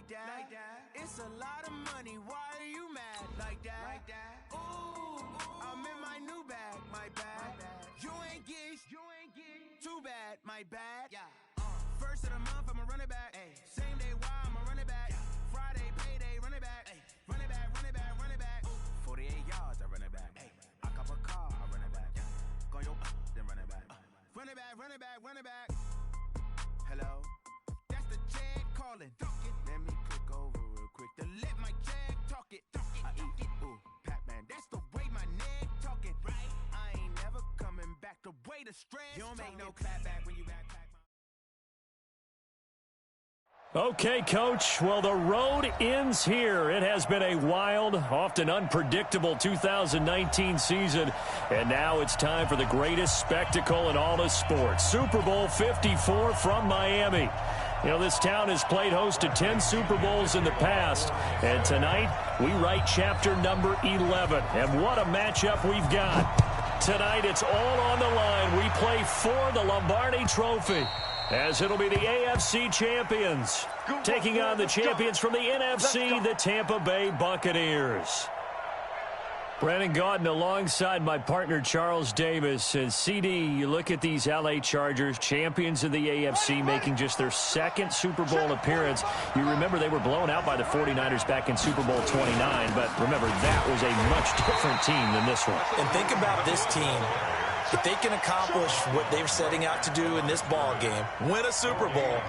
It's a lot of money, why are you mad like that? Ooh, I'm in my new bag, my bad. You ain't get too bad, my bad. First of the month, I'ma run it back. Same day, why I'ma run it back. Friday, payday, run it back. Run it back, run it back, run it back. 48 yards, I run it back. I cop a car, I run it back. Go yo, then run it back. Run it back, run it back, run it back. Hello? That's the jag calling. Let me click over real quick to let my jag talk it. I eat it, ooh, Pac-Man. That's the way my neck talking. Right? I ain't never coming back. The way the stress. You don't make no clap back when you back. Okay, Coach. Well, the road ends here. It has been a wild, often unpredictable 2019 season. And now it's time for the greatest spectacle in all of sports. Super Bowl 54 from Miami. You know, this town has played host to 10 Super Bowls in the past. And tonight, we write chapter number 11. And what a matchup we've got. Tonight, it's all on the line. We play for the Lombardi Trophy, as it'll be the AFC champions taking on the champions from the NFC, the Tampa Bay Buccaneers. Brandon Gaudin alongside my partner Charles Davis. And CD, you look at these LA Chargers, champions of the AFC, making just their second Super Bowl appearance. You remember they were blown out by the 49ers back in Super Bowl 29, but remember that was a much different team than this one. And think about this team. If they can accomplish what they're setting out to do in this ball game, win a Super Bowl,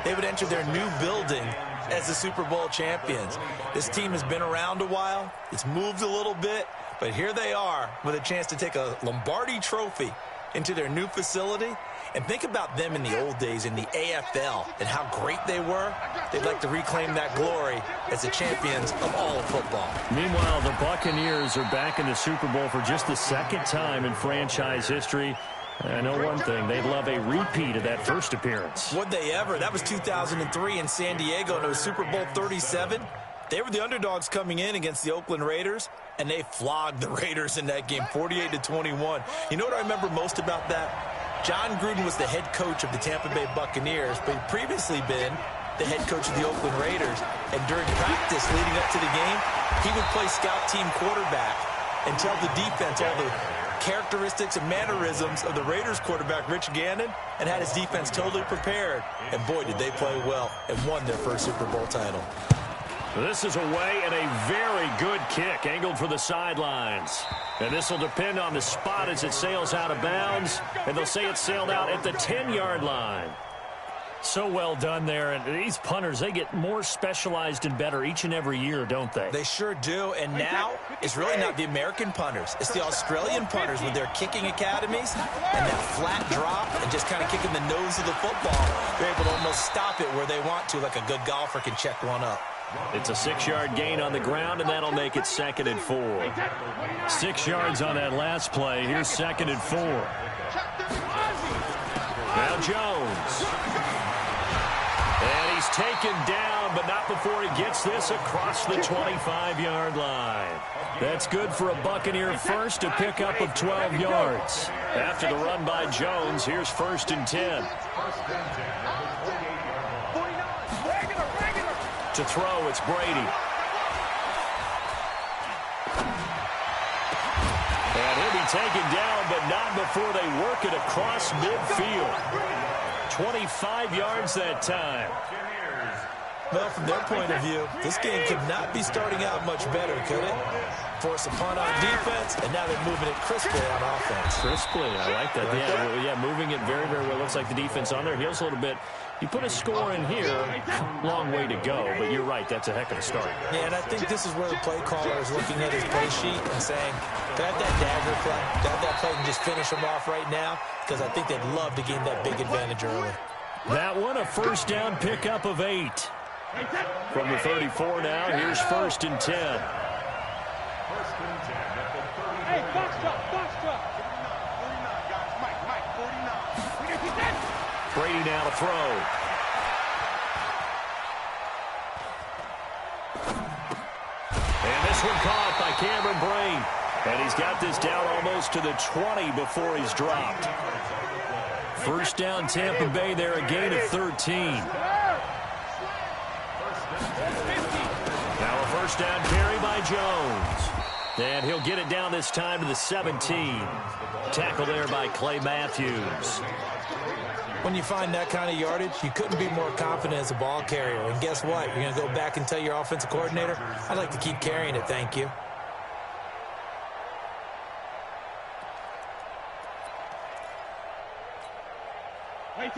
they would enter their new building as the Super Bowl champions. This team has been around a while. It's moved a little bit, but here they are with a chance to take a Lombardi Trophy into their new facility. And think about them in the old days in the AFL and how great they were. They'd like to reclaim that glory as the champions of all of football. Meanwhile, the Buccaneers are back in the Super Bowl for just the second time in franchise history. I know one thing, they'd love a repeat of that first appearance. Would they ever? That was 2003 in San Diego, and it was Super Bowl 37. They were the underdogs coming in against the Oakland Raiders, and they flogged the Raiders in that game, 48-21. You know what I remember most about that? John Gruden was the head coach of the Tampa Bay Buccaneers, but he'd previously been the head coach of the Oakland Raiders. And during practice leading up to the game, he would play scout team quarterback and tell the defense all the characteristics and mannerisms of the Raiders quarterback, Rich Gannon, and had his defense totally prepared. And boy, did they play well and won their first Super Bowl title. This is away and a very good kick angled for the sidelines. And this will depend on the spot as it sails out of bounds. And they'll say it sailed out at the 10-yard line. So well done there. And these punters, they get more specialized and better each and every year, don't they? They sure do. And now it's really not the American punters. It's the Australian punters with their kicking academies and that flat drop and just kind of kicking the nose of the football. They're able to almost stop it where they want to, like a good golfer can check one up. It's a 6-yard gain on the ground, and that'll make it 2nd and 4. 6 yards on that last play. Here's 2nd and 4. Now Jones. And he's taken down, but not before he gets this across the 25-yard line. That's good for a Buccaneer first, a pickup of 12 yards. After the run by Jones, here's 1st and 10. To throw, it's Brady. And he'll be taken down, but not before they work it across midfield. 25 yards that time. Well, from their point of view, this game could not be starting out much better, could it? Force a punt on defense, and now they're moving it crisply on offense. Crisply, I like that. Yeah, moving it very, very well. Looks like the defense on their heels a little bit. You put a score in here, long way to go, but you're right, that's a heck of a start. Yeah, and I think this is where the play caller is looking at his play sheet and saying, can I have that dagger play? Can I have that play and just finish them off right now? Because I think they'd love to gain that big advantage early. That one, a first down pickup of 8. From the 34 now, here's 1st and 10. Hey, box truck, box truck. Brady now to throw. And this one caught by Cameron Brain. And he's got this down almost to the 20 before he's dropped. First down Tampa Bay there, a gain of 13. first down carry by Jones. And he'll get it down this time to the 17. Tackle there by Clay Matthews. When you find that kind of yardage, you couldn't be more confident as a ball carrier. And guess what? You're going to go back and tell your offensive coordinator, I'd like to keep carrying it, thank you.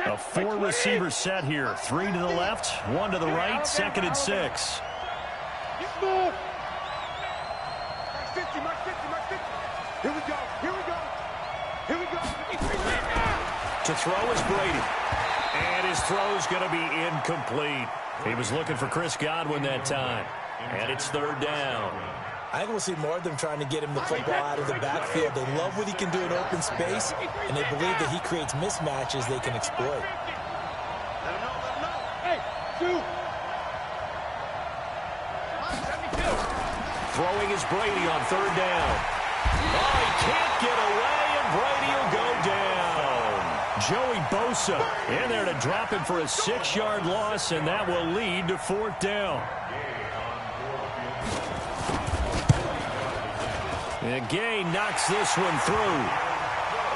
A four-receiver set here. 3 to the left, 1 to the right, 2nd and 6. Mark 50, Mark 50, Mark 50. Here we go, here we go. Here we go. To throw is Brady. And his throw's going to be incomplete. He was looking for Chris Godwin that time. And it's 3rd down. I think we'll see more of them trying to get him the football out of the backfield. They love what he can do in open space, and they believe that he creates mismatches they can exploit. Hey, two. Throwing is Brady on 3rd down. Oh, he can't get away, and Brady will go down. Joey Bosa in there to drop him for a 6-yard loss, and that will lead to 4th down. And Gay knocks this one through.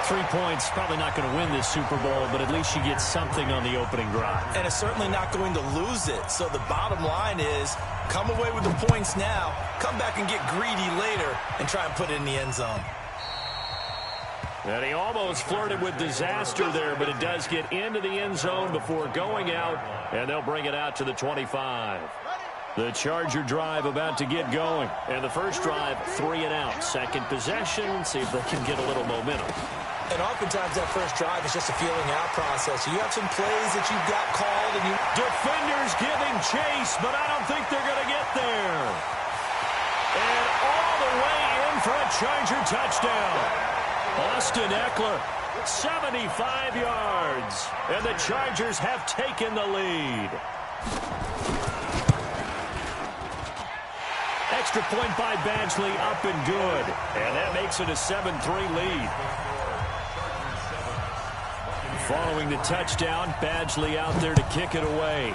3 points, probably not going to win this Super Bowl, but at least you get something on the opening drive. And it's certainly not going to lose it. So the bottom line is, come away with the points now, come back and get greedy later, and try and put it in the end zone. And he almost flirted with disaster there, but it does get into the end zone before going out, and they'll bring it out to the 25. The Charger drive about to get going. And the first drive, 3 and out. Second possession, see if they can get a little momentum. And oftentimes that first drive is just a feeling out process. You have some plays that you've got called, and you... Defenders giving chase, but I don't think they're going to get there. And all the way in for a Charger touchdown. Austin Eckler, 75 yards. And the Chargers have taken the lead. Extra point by Badgley, up and good. And that makes it a 7-3 lead. Following the touchdown, Badgley out there to kick it away.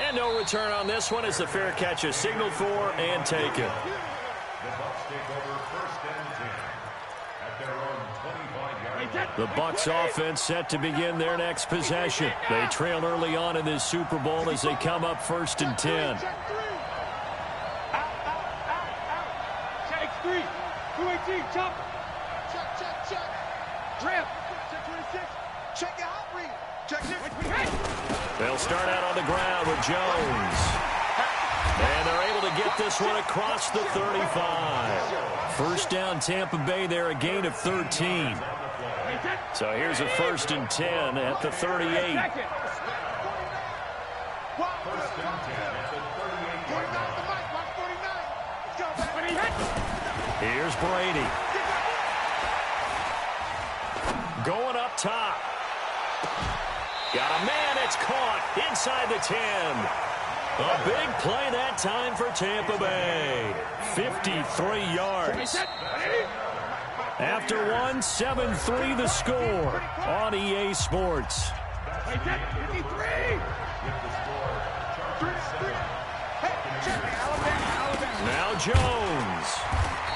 And no return on this one as the fair catch is signaled for and taken. The Bucs offense set to begin their next possession. They trail early on in this Super Bowl as they come up 1st and 10. Check 3. 218, chop. Check. Ramp. Check 26. Check your hot read. Check this. They'll start out on the ground with Jones. And they're able to get this one across the 35. First down Tampa Bay there, a gain of 13. So here's a 1st and 10 at the 38. Here's Brady. Going up top. Got a man, it's caught inside the 10. A big play that time for Tampa Bay. 53 yards. After one, 7-3 the score on EA Sports. Now Jones.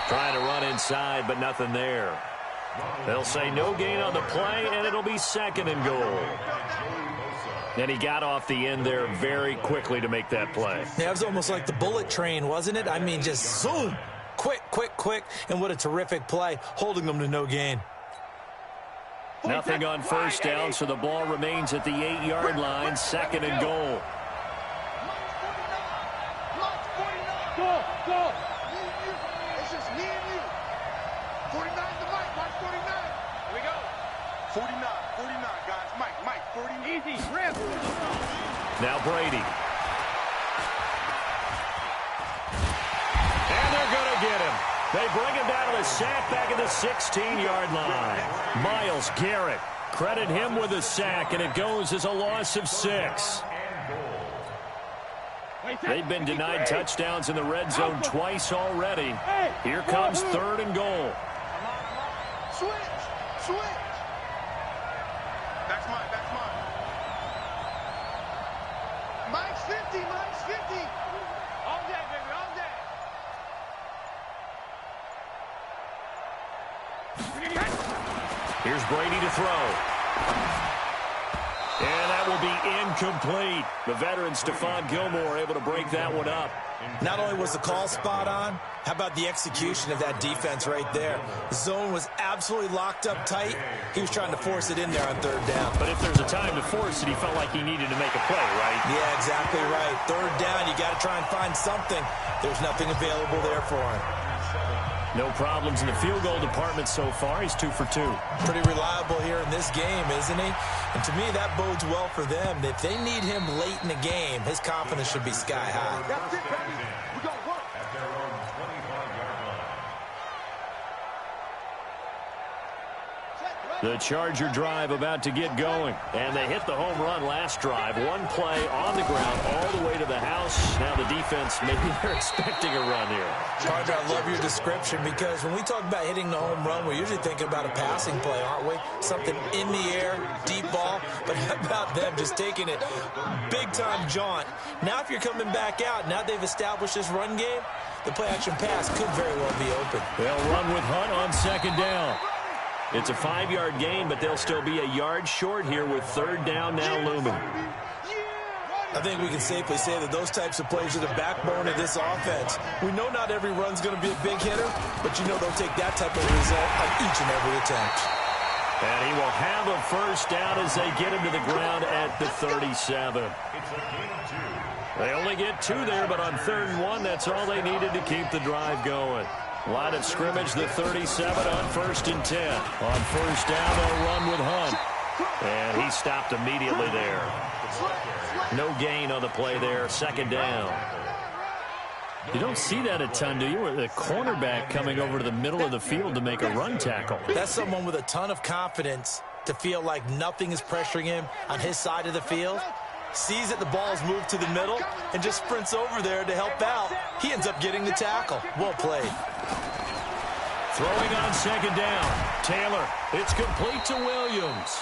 Trying to run inside, but nothing there. They'll say no gain on the play, and it'll be 2nd and goal. And he got off the end there very quickly to make that play. Yeah, it was almost like the bullet train, wasn't it? I mean, just zoom. Quick, and what a terrific play, holding them to no gain. Nothing on first down, so the ball remains at the 8-yard line, 2nd and goal. Go. It's just me and you. 49 to Mike, Mike 49. Here we go. 49, guys. Mike, 40. Easy, rip. Now Brady. And they're going to get him. They bring him down to the sack back at the 16-yard line. Myles Garrett, credit him with a sack, and it goes as a loss of 6. They've been denied touchdowns in the red zone twice already. Here comes 3rd and goal. Switch. That's mine. Mike's 50, Mike's Here's Brady to throw. And that will be incomplete. The veteran Stephon Gilmore able to break that one up. Not only was the call spot on, how about the execution of that defense right there? The zone was absolutely locked up tight. He was trying to force it in there on third down. But if there's a time to force it, he felt like he needed to make a play, right? Yeah, exactly right. Third down, you got to try and find something. There's nothing available there for him. No problems in the field goal department so far. He's 2 for 2. Pretty reliable here in this game, isn't he? And to me, that bodes well for them. If they need him late in the game, his confidence should be sky high. That's it, baby. We got work. At their own 25-yard line. The Charger drive about to get going. And they hit the home run last drive. One play on the ground all the way to the house. Now the defense, maybe they're expecting a run here. Carter, I love your description because when we talk about hitting the home run, we're usually thinking about a passing play, aren't we? Something in the air, deep ball. But how about them just taking it big-time jaunt? Now if you're coming back out, now they've established this run game, the play-action pass could very well be open. They'll run with Hunt on second down. It's a 5-yard gain, but they'll still be a yard short here with third down now looming. I think we can safely say that those types of plays are the backbone of this offense. We know not every run's going to be a big hitter, but you know they'll take that type of result on each and every attempt. And he will have a first down as they get him to the ground at the 37. They only get 2 there, but on 3rd and 1, that's all they needed to keep the drive going. Line of scrimmage, the 37 on 1st and 10. On first down, they'll run with Hunt. And he stopped immediately there. No gain on the play there, 2nd down. You don't see that a ton, do you? With a cornerback coming over to the middle of the field to make a run tackle. That's someone with a ton of confidence to feel like nothing is pressuring him on his side of the field. Sees that the ball's moved to the middle and just sprints over there to help out. He ends up getting the tackle. Well played. Throwing on 2nd down. Taylor, it's complete to Williams.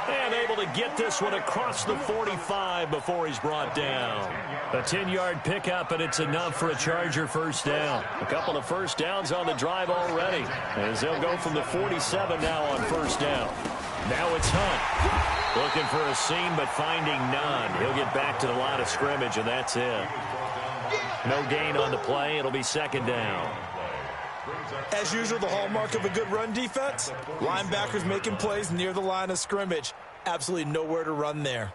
And able to get this one across the 45 before he's brought down. A 10-yard pickup, and it's enough for a Charger first down. A couple of first downs on the drive already, as they'll go from the 47 now on first down. Now it's Hunt. Looking for a seam, but finding none. He'll get back to the line of scrimmage, and that's it. No gain on the play. It'll be 2nd down. As usual, the hallmark of a good run defense, linebackers making plays near the line of scrimmage. Absolutely nowhere to run there.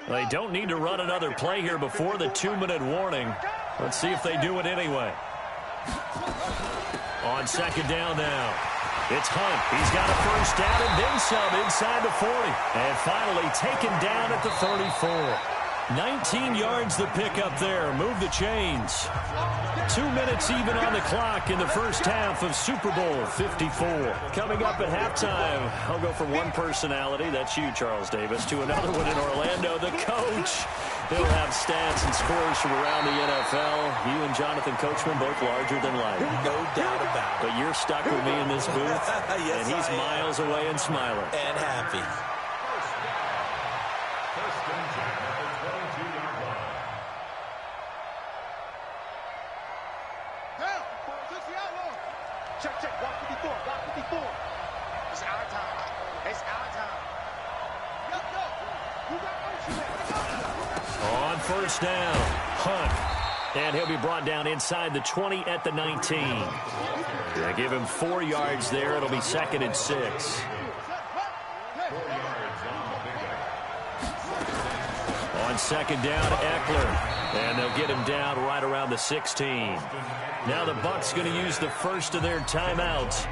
They don't need to run another play here before the 2-minute warning. Let's see if they do it anyway. On 2nd down now. It's Hunt. He's got a first down and then some inside the 40. And finally taken down at the 34. 19 yards the pickup there. Move the chains. 2 minutes even on the clock in the first half of Super Bowl 54. Coming up at halftime, I'll go from one personality, that's you, Charles Davis, to another one in Orlando, the coach. He'll have stats and scores from around the NFL. You and Jonathan Coachman both larger than life. No doubt about it. But you're stuck with me in this booth, Yes, and he's miles away and smiling. And happy. Check, check, block 54, block 54. It's our time. It's our time. Yo, yo, you got On first down, Hunt. And he'll be brought down inside the 20 at the 19. They give him 4 yards there. It'll be 2nd and 6. On 2nd down, Eckler. And they'll get him down right around the 16. Now the Bucs going to use the first of their timeouts.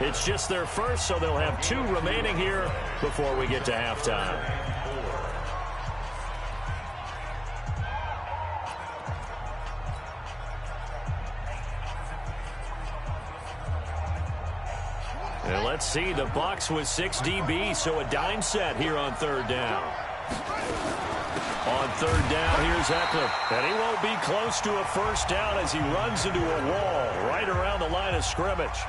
It's just their first, so they'll have 2 remaining here before we get to halftime. And let's see, the Bucs with 6 DBs, so a dime set here on 3rd down. On 3rd down, here's Eckler. And he won't be close to a first down as he runs into a wall right around the line of scrimmage.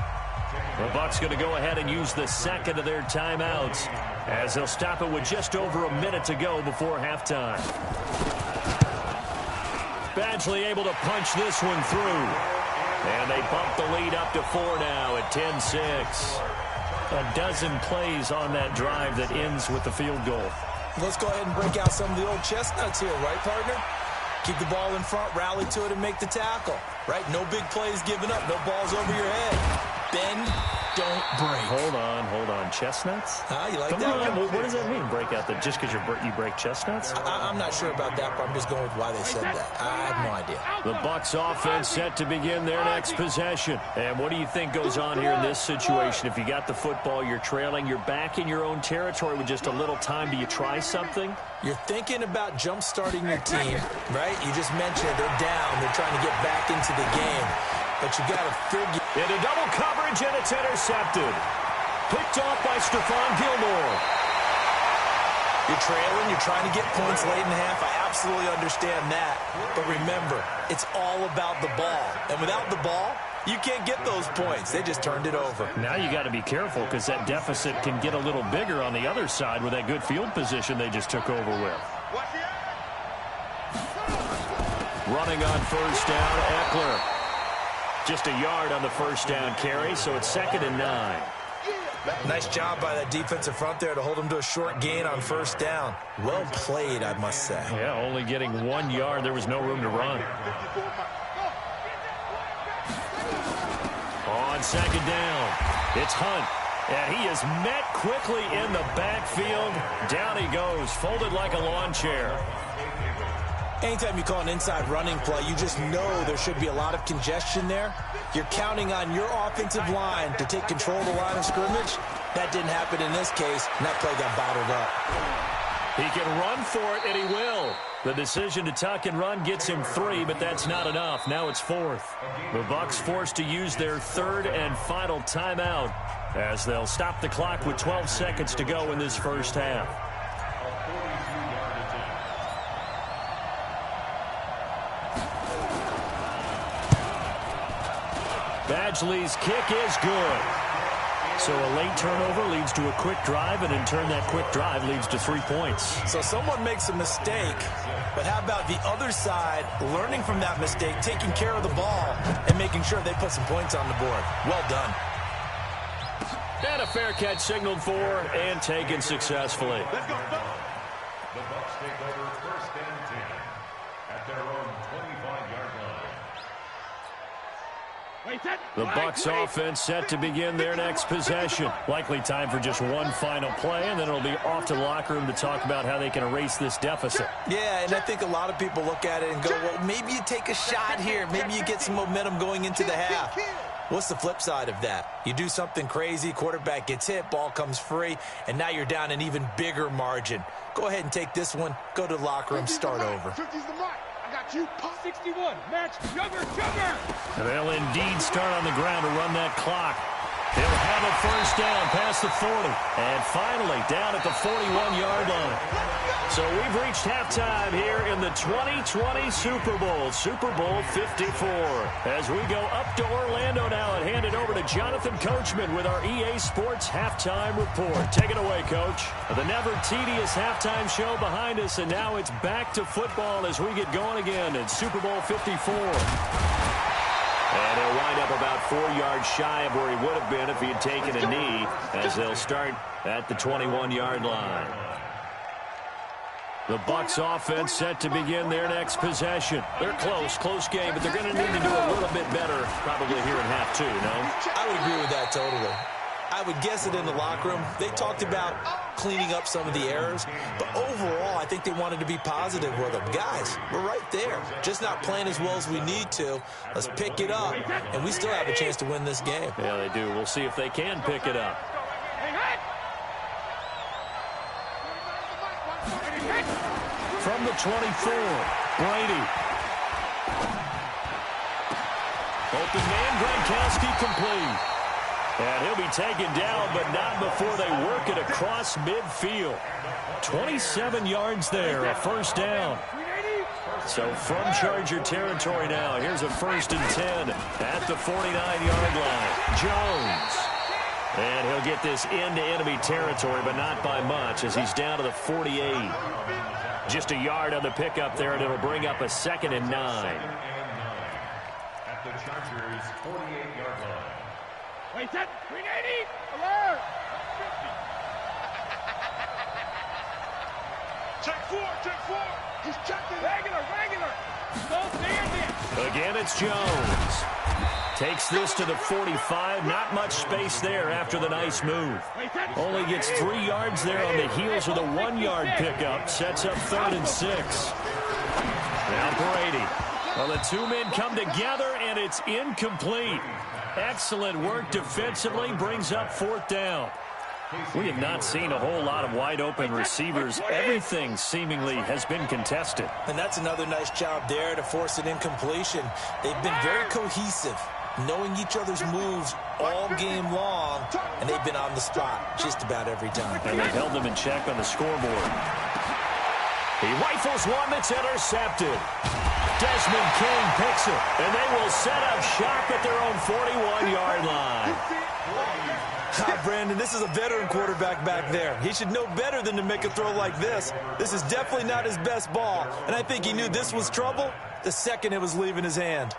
The Bucs going to go ahead and use the 2nd of their timeouts as they'll stop it with just over a minute to go before halftime. Badgley able to punch this one through. And they bump the lead up to 4 now at 10-6. a dozen plays on that drive that ends with the field goal. Let's go ahead and break out some of the old chestnuts here, right, partner? Keep the ball in front, rally to it, and make the tackle, right? No big plays given up, no balls over your head. Bend, don't break. Hold on. Chestnuts? You like Come that? on. What does that mean, break out? Just because you break chestnuts? I'm not sure about that, but I'm just going with why they said that. I have no idea. The Bucs offense set to begin their next possession. And what do you think goes on here in this situation? If you got the football, you're trailing, you're back in your own territory with just a little time. Do you try something? You're thinking about jump-starting your team, right? You just mentioned they're down. They're trying to get back into the game. But you got to figure. Into double coverage, and it's intercepted. Picked off by Stephon Gilmore. You're trailing. You're trying to get points late in the half. I absolutely understand that. But remember, it's all about the ball. And without the ball, you can't get those points. They just turned it over. Now you got to be careful because that deficit can get a little bigger on the other side with that good field position they just took over with. Running on first down, Eckler. Just a yard on the first down carry, so it's 2nd and 9. Nice job by that defensive front there to hold him to a short gain on first down. Well played, I must say. Yeah, only getting 1 yard. There was no room to run. On 2nd down, it's Hunt. And he is met quickly in the backfield. Down he goes, folded like a lawn chair. Anytime you call an inside running play, you just know there should be a lot of congestion there. You're counting on your offensive line to take control of the line of scrimmage. That didn't happen in this case, and that play got bottled up. He can run for it, and he will. The decision to tuck and run gets him 3, but that's not enough. Now it's 4th. The Bucs forced to use their 3rd and final timeout as they'll stop the clock with 12 seconds to go in this first half. Badgley's kick is good. So a late turnover leads to a quick drive, and in turn that quick drive leads to 3 points. So someone makes a mistake, but how about the other side learning from that mistake, taking care of the ball, and making sure they put some points on the board? Well done. And a fair catch signaled for and taken successfully. The Bucs take over 1st and 10 at their own 25-yard line. The Bucs offense set to begin their next possession. Likely time for just one final play, and then it'll be off to the locker room to talk about how they can erase this deficit. Yeah, and I think a lot of people look at it and go, well, maybe you take a shot here. Maybe you get some momentum going into the half. What's the flip side of that? You do something crazy, quarterback gets hit, ball comes free, and now you're down an even bigger margin. Go ahead and take this one, go to the locker room, start over. 50's the mark. I got you. 61. Match. Sugar. And they'll indeed start on the ground to run that clock. They'll have a first down past the 40. And finally down at the 41-yard line. So we've reached halftime here in the 2020 Super Bowl. Super Bowl 54. As we go up to Orlando now and hand it over to Jonathan Coachman with our EA Sports Halftime Report. Take it away, Coach. The never tedious halftime show behind us, and now it's back to football as we get going again in Super Bowl 54. And he'll wind up about 4 yards shy of where he would have been if he had taken a knee, as they'll start at the 21-yard line. The Bucs offense set to begin their next possession. They're close game, but they're going to need to do a little bit better probably here in half 2, no? I would agree with that totally. I would guess it in the locker room. They talked about cleaning up some of the errors, but overall, I think they wanted to be positive with them. Guys, we're right there. Just not playing as well as we need to. Let's pick it up, and we still have a chance to win this game. Yeah, they do. We'll see if they can pick it up. From the 24, Brady. Open man, Gronkowski complete. And he'll be taken down, but not before they work it across midfield. 27 yards there, a first down. So from Charger territory now, here's a 1st and 10 at the 49-yard line. Jones. And he'll get this into enemy territory, but not by much as he's down to the 48. Just a yard on the pickup there, and it'll bring up a 2nd and 9. At the Chargers' 48-yard line. Wait, set. 380. Alert. 50. Check four. He's checking. Regular. Don't stand there. Again, it's Jones. Takes this to the 45. Not much space there after the nice move. Only gets 3 yards there on the heels of the 1-yard pickup. Sets up 3rd and 6. Now Brady. Well, the 2 men come together, and it's incomplete. Excellent work defensively. Brings up 4th down. We have not seen a whole lot of wide-open receivers. Everything seemingly has been contested. And that's another nice job there to force an incompletion. They've been very cohesive, knowing each other's moves all game long, and they've been on the spot just about every time. And they've held them in check on the scoreboard. He rifles one that's intercepted. Desmond King picks it, and they will set up shop at their own 41-yard line. Brandon, this is a veteran quarterback back there. He should know better than to make a throw like this. This is definitely not his best ball, and I think he knew this was trouble the second it was leaving his hand.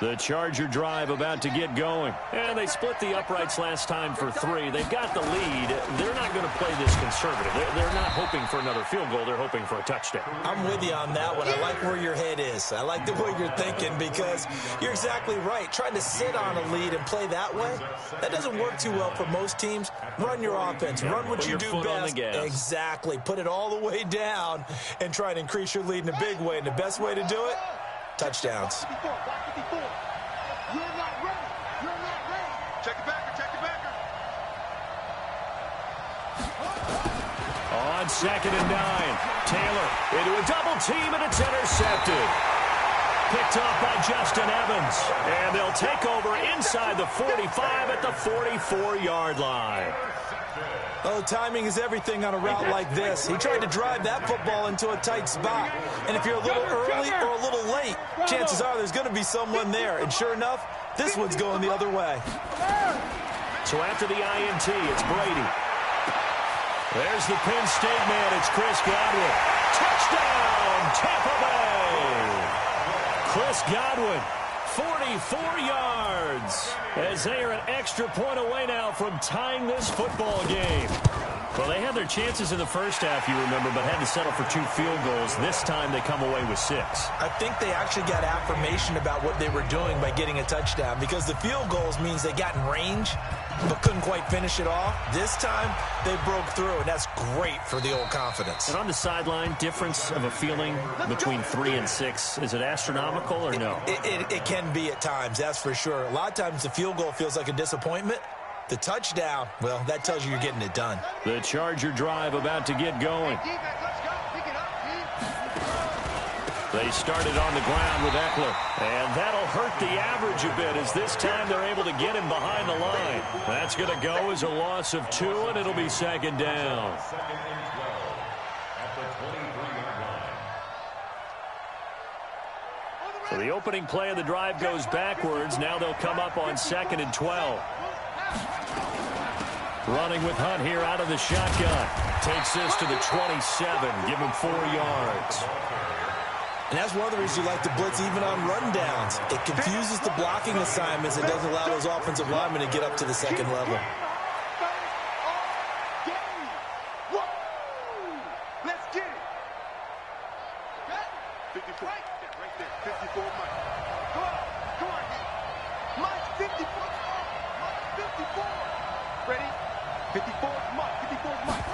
The Charger drive about to get going. And they split the uprights last time for 3. They've got the lead. They're not going to play this conservative. They're not hoping for another field goal. They're hoping for a touchdown. I'm with you on that one. I like where your head is. I like the way you're thinking because you're exactly right. Trying to sit on a lead and play that way, that doesn't work too well for most teams. Run your offense. Run what you do best. Exactly. Put it all the way down and try and increase your lead in a big way. And the best way to do it, touchdowns. You're not ready. Check the backer. On 2nd and 9, Taylor into a double team, and it's intercepted. Picked off by Justin Evans. And they'll take over inside the 45 at the 44-yard line. Oh, timing is everything on a route like this. He tried to drive that football into a tight spot. And if you're a little early or a little late, chances are there's going to be someone there. And sure enough, this one's going the other way. So after the INT, it's Brady. There's the Penn State man. It's Chris Godwin. Touchdown, Tampa Bay. Chris Godwin, 44 yards, as they are an extra point away now from tying this football game. Well, they had their chances in the first half, you remember, but had to settle for 2 field goals. This time they come away with 6. I think they actually got affirmation about what they were doing by getting a touchdown because the field goals means they got in range but couldn't quite finish it off. This time they broke through, and that's great for the old confidence. And on the sideline, difference of a feeling between 3 and 6, is it astronomical or no? It can be at times, that's for sure. A lot of times the field goal feels like a disappointment. The touchdown, well, that tells you you're getting it done. The Charger drive about to get going. They started on the ground with Eckler, and that'll hurt the average a bit as this time they're able to get him behind the line. That's going to go as a loss of 2, and it'll be 2nd down. So the opening play of the drive goes backwards. Now they'll come up on 2nd and 12. Running with Hunt here out of the shotgun. Takes this to the 27. Give him 4 yards. And that's one of the reasons you like to blitz even on rundowns. It confuses the blocking assignments. It doesn't allow those offensive linemen to get up to the 2nd level. Let's get it. 54. Right there. 54, Mike. Come on, Mike, 54. Mike, 54. Ready? 54, Mike. 54, Mike.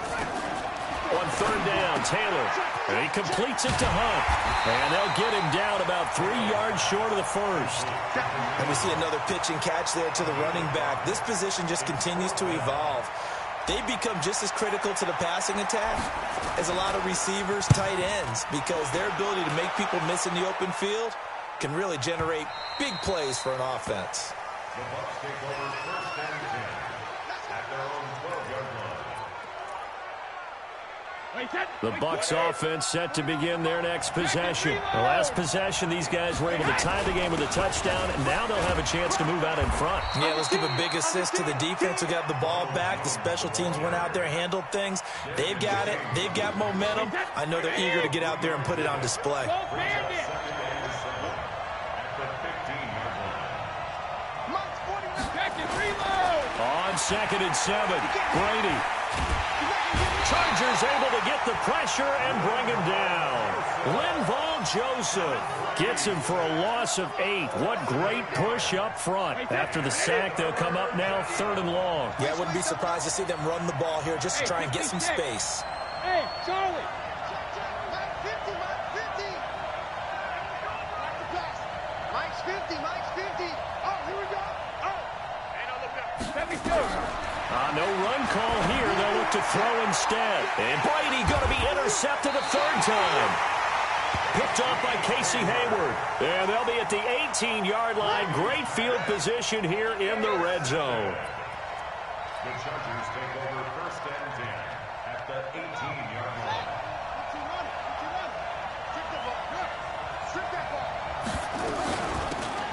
On 3rd down, Taylor. And he completes it to Hunt. And they'll get him down about 3 yards short of the first. And we see another pitch and catch there to the running back. This position just continues to evolve. They become just as critical to the passing attack as a lot of receivers, tight ends, because their ability to make people miss in the open field can really generate big plays for an offense. The Bucs take over 1st and 10 at their own 12-yard line. The Bucs offense set to begin their next possession. The last possession, these guys were able to tie the game with a touchdown, and now they'll have a chance to move out in front. Yeah, let's give a big assist to the defense who got the ball back. The special teams went out there, handled things. They've got it. They've got momentum. I know they're eager to get out there and put it on display. On 2nd and 7, Brady. Chargers able to get the pressure and bring him down. Linval Joseph gets him for a loss of 8. What great push up front. After the sack, they'll come up now 3rd and long. Yeah, I wouldn't be surprised to see them run the ball here just to try and get some space. Hey, Charlie. Mike's 50. Mike's 50. Oh, here we go. No run call here. They'll look to throw instead. And Brady going to be intercepted a 3rd time. Picked off by Casey Hayward. And they'll be at the 18-yard line. Great field position here in the red zone. The Chargers take over 1st and 10 at the 18-yard line.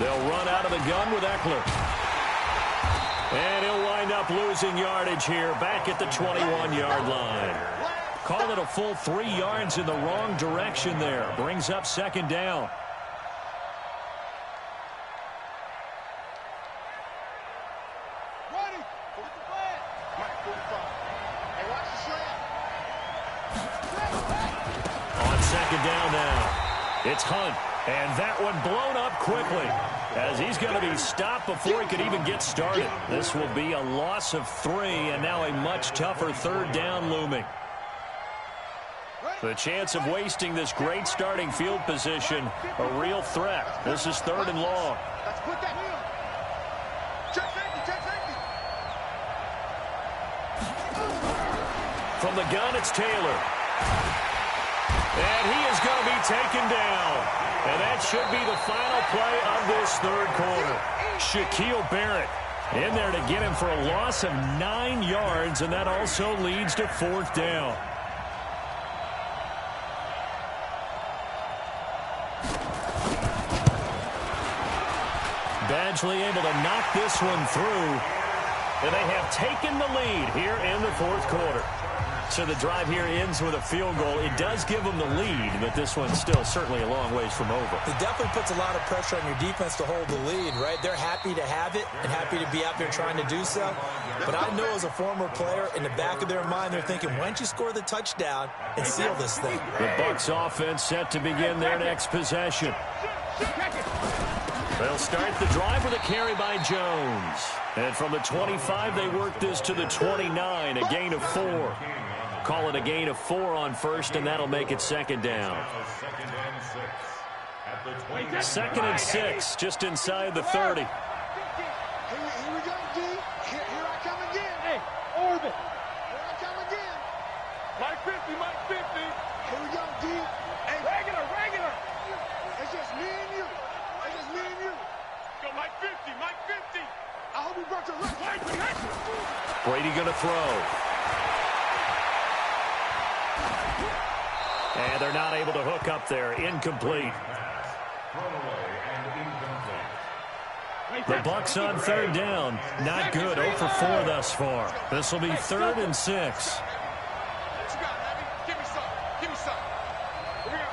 They'll run out of the gun with Eckler. And he'll wind up losing yardage here back at the 21-yard line. Call it a full 3 yards in the wrong direction there. Brings up 2nd down. On 2nd down now. It's Hunt. And that one blown up quickly as he's going to be stopped before he could even get started. This will be a loss of 3, and now a much tougher 3rd down looming. The chance of wasting this great starting field position, a real threat. This is 3rd and long. From the gun, it's Taylor. And he is going to be taken down. And that should be the final play of this 3rd quarter. Shaquille Barrett in there to get him for a loss of 9 yards, and that also leads to 4th down. Badgley able to knock this one through, and they have taken the lead here in the 4th quarter. So the drive here ends with a field goal. It does give them the lead, but this one's still certainly a long ways from over. It definitely puts a lot of pressure on your defense to hold the lead, right? They're happy to have it and happy to be out there trying to do so. But I know as a former player, in the back of their mind, they're thinking, why don't you score the touchdown and seal this thing? The Bucs offense set to begin their next possession. They'll start the drive with a carry by Jones. And from the 25, they work this to the 29, a gain of 4. Call it a gain of 4 on 1st, and that'll make it 2nd down. 2nd and 6, just inside the 30. Here we go, D. Here I come again. Hey, Orbit. Here I come again. Mike 50, Mike 50. Here we go, D. Hey, regular. It's just me and you. Go, Mike 50, Mike 50. I hope we brought your left. Brady going to throw. And they're not able to hook up there. Incomplete. The Bucs on 3rd down. Not good. 0 for 4 thus far. This will be 3rd and 6. What you got, Levy? Give me some. Here we go.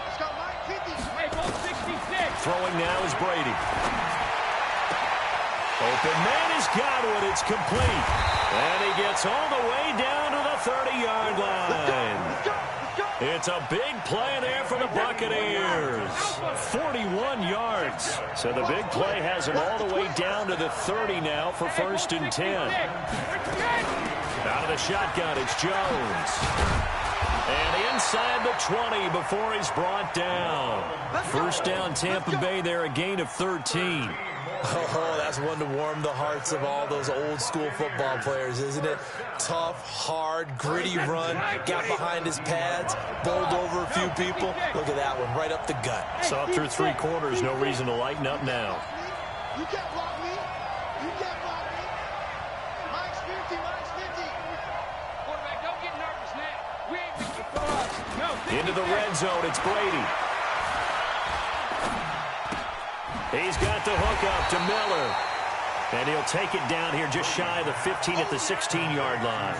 Let's go, Mike 50. Hey, go 66. Throwing now is Brady. Open man has got it. It's complete. And he gets all the way down to the 30-yard line. It's a big play there for the Buccaneers. 41 yards. So the big play has him all the way down to the 30 now for 1st and 10. Out of the shotgun, it's Jones. And inside the 20 before he's brought down. 1st down, Tampa Bay there, a gain of 13. Oh, that's one to warm the hearts of all those old-school football players, isn't it? Tough, hard, gritty run, got behind his pads, bowled over a few people. Look at that one, right up the gut. Saw through 3 quarters, no reason to lighten up now. You can't block me. Mike's 50, Mike's 50. Quarterback, don't get nervous now. Into the red zone, it's Brady. He's got the hook up to Miller. And he'll take it down here just shy of the 15 at the 16-yard line.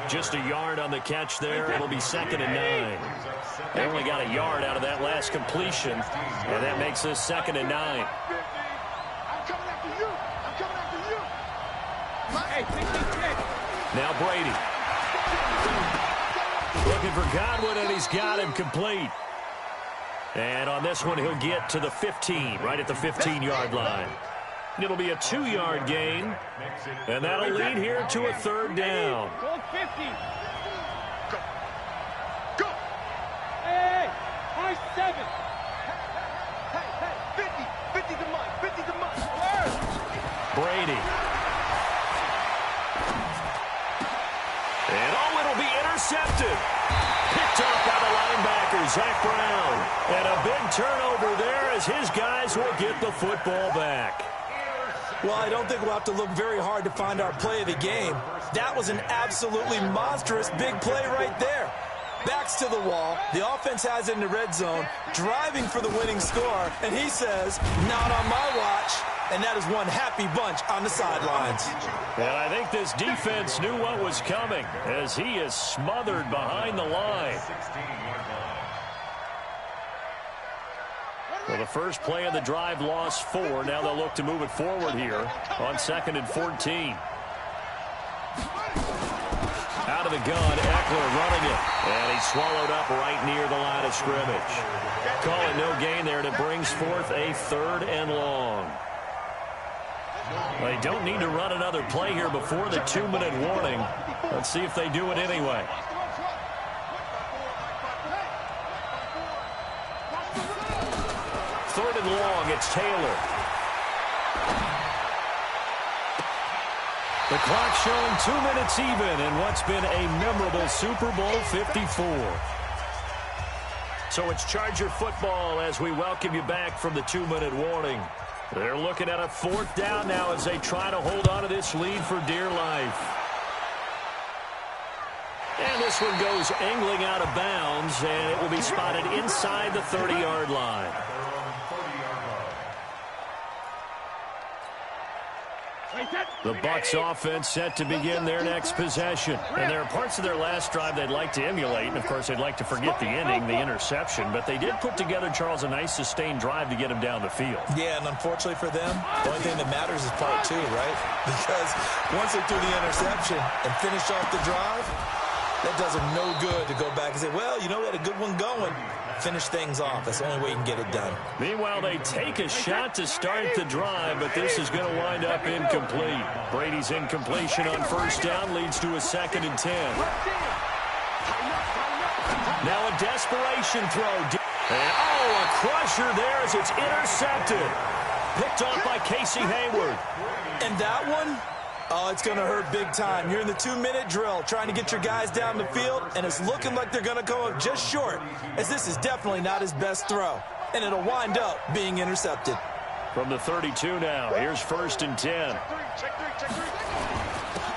Just a yard on the catch there. It'll be 2nd and 9. They only got a yard out of that last completion, and that makes this 2nd and 9. I'm coming after you. I'm coming after you. Hey, now Brady. Looking for Godwin, and he's got him complete. And on this one, he'll get to the 15, right at the 15-yard line. It'll be a 2-yard gain, and that'll lead here to a 3rd down. Go 50. Go. Go. Hey, high 7. Hey, 50. 50's a month. 50's a month. Brady. And it'll be intercepted. Picked up by the linebacker, Zach Brown. And a big turnover there as his guys will get the football back. Well, I don't think we'll have to look very hard to find our play of the game. That was an absolutely monstrous big play right there. Backs to the wall. The offense has it in the red zone, driving for the winning score. And he says, not on my watch. And that is one happy bunch on the sidelines. And I think this defense knew what was coming as he is smothered behind the line. Well, the first play of the drive lost 4. Now they'll look to move it forward here on 2nd and 14. Out of the gun, Eckler running it. And he's swallowed up right near the line of scrimmage. Call it no gain there, and it brings forth a 3rd and long. They don't need to run another play here before the 2-minute warning. Let's see if they do it anyway. 3rd and long, it's Taylor. The clock showing 2 minutes even in what's been a memorable Super Bowl 54. So it's Charger football as we welcome you back from the 2-minute warning. They're looking at a 4th down now as they try to hold on to this lead for dear life. And this one goes angling out of bounds, and it will be spotted inside the 30-yard line. The Bucs offense set to begin their next possession. And there are parts of their last drive they'd like to emulate. And, of course, they'd like to forget the ending, the interception. But they did put together, Charles, a nice sustained drive to get him down the field. Yeah, and unfortunately for them, the only thing that matters is part 2, right? Because once they threw the interception and finished off the drive, that does them no good to go back and say, well, you know, we had a good one going. Finish things off. That's the only way you can get it done. Meanwhile, they take a shot to start the drive, but this is going to wind up incomplete. Brady's incompletion on 1st down leads to a 2nd and 10. Now a desperation throw. And, a crusher there as it's intercepted. Picked off by Casey Hayward. And that one? Oh, it's going to hurt big time. You're in the 2-minute drill trying to get your guys down the field, and it's looking like they're going to come up just short, as this is definitely not his best throw, and it'll wind up being intercepted. From the 32 now, here's 1st and 10.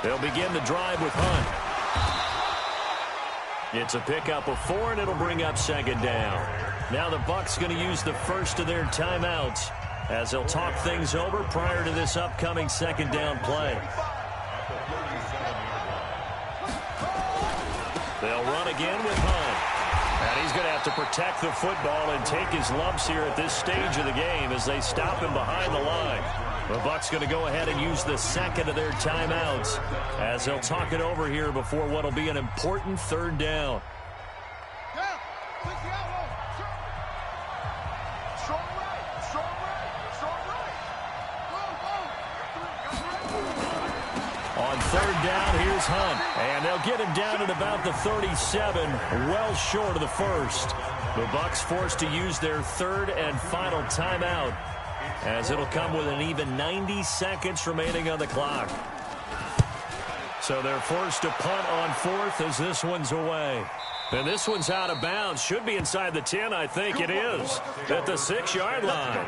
They'll begin the drive with Hunt. It's a pickup of 4, and it'll bring up 2nd down. Now the Bucs going to use the first of their timeouts as they'll talk things over prior to this upcoming 2nd down play. They'll run again with Hunt. And he's going to have to protect the football and take his lumps here at this stage of the game as they stop him behind the line. The Bucs going to go ahead and use the 2nd of their timeouts as they'll talk it over here before what will be an important 3rd down. On 3rd down, here's Hunt. And they'll get him down at about the 37, well short of the 1st. The Bucs forced to use their 3rd and final timeout as it'll come with an even 90 seconds remaining on the clock. So they're forced to punt on 4th as this one's away. And this one's out of bounds. Should be inside the 10, I think it is, at the 6-yard line.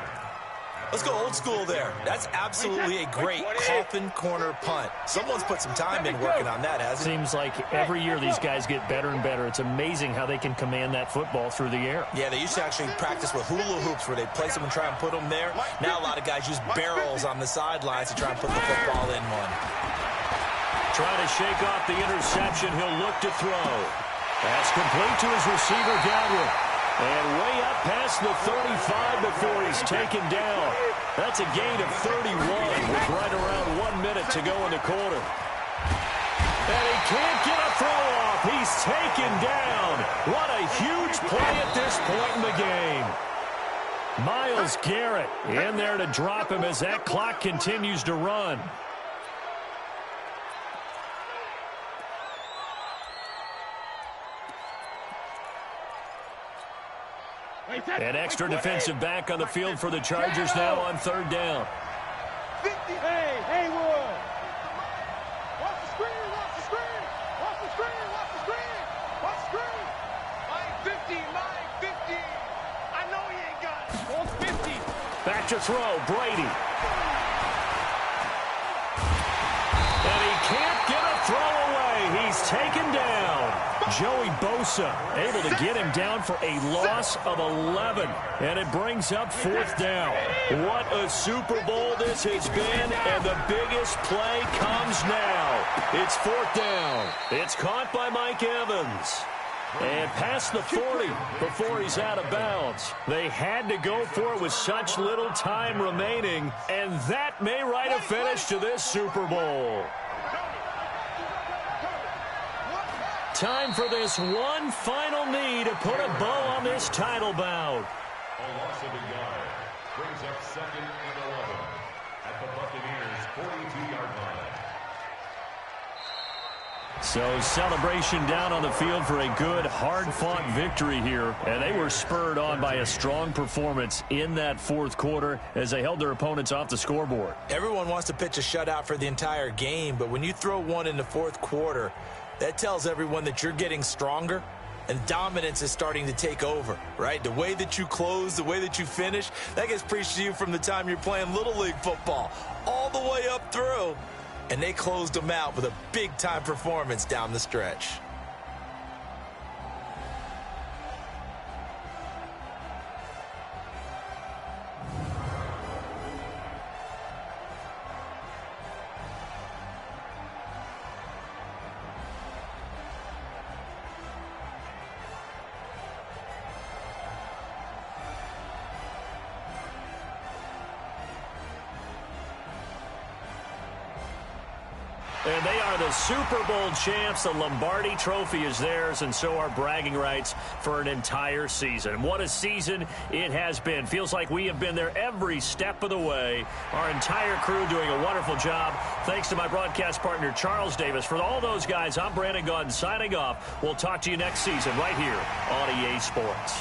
Let's go old school there. That's absolutely a great coffin corner punt. Someone's put some time in working on that, hasn't it? Seems like every year these guys get better and better. It's amazing how they can command that football through the air. Yeah, they used to actually practice with hula hoops where they'd place them and try and put them there. Now a lot of guys use barrels on the sidelines to try and put the football in one. Trying to shake off the interception. He'll look to throw. That's complete to his receiver, Godwin. And way up past the 35 before he's taken down. That's a gain of 31 with right around 1 minute to go in the quarter. And he can't get a throw off. He's taken down. What a huge play at this point in the game. Myles Garrett in there to drop him as that clock continues to run. An extra defensive back on the field for the Chargers now on third down. Hey, Haywood! Watch the screen, watch the screen! Watch the screen, watch the screen! Watch the screen! Mine 50! I know he ain't got it! What's 50? Back to throw, Brady. And he can't get a throw away. He's taken down. Joey Bosa able to get him down for a loss of 11. And it brings up fourth down. What a Super Bowl this has been, and the biggest play comes now. It's fourth down. It's caught by Mike Evans. And past the 40 before he's out of bounds. They had to go for it with such little time remaining, and that may write a finish to this Super Bowl. Time for this one final knee to put a bow on this title bout. A loss of a yard brings up second and 11 at the Buccaneers' 42-yard line. So celebration down on the field for a good, hard-fought victory here. And they were spurred on by a strong performance in that fourth quarter as they held their opponents off the scoreboard. Everyone wants to pitch a shutout for the entire game, but when you throw one in the fourth quarter, that tells everyone that you're getting stronger and dominance is starting to take over, right? The way that you close, the way that you finish, that gets preached to you from the time you're playing Little League football all the way up through. And they closed them out with a big-time performance down the stretch. And they are the Super Bowl champs. The Lombardi Trophy is theirs, and so are bragging rights for an entire season. What a season it has been. Feels like we have been there every step of the way. Our entire crew doing a wonderful job. Thanks to my broadcast partner, Charles Davis. For all those guys, I'm Brandon Gaudin signing off. We'll talk to you next season right here on EA Sports.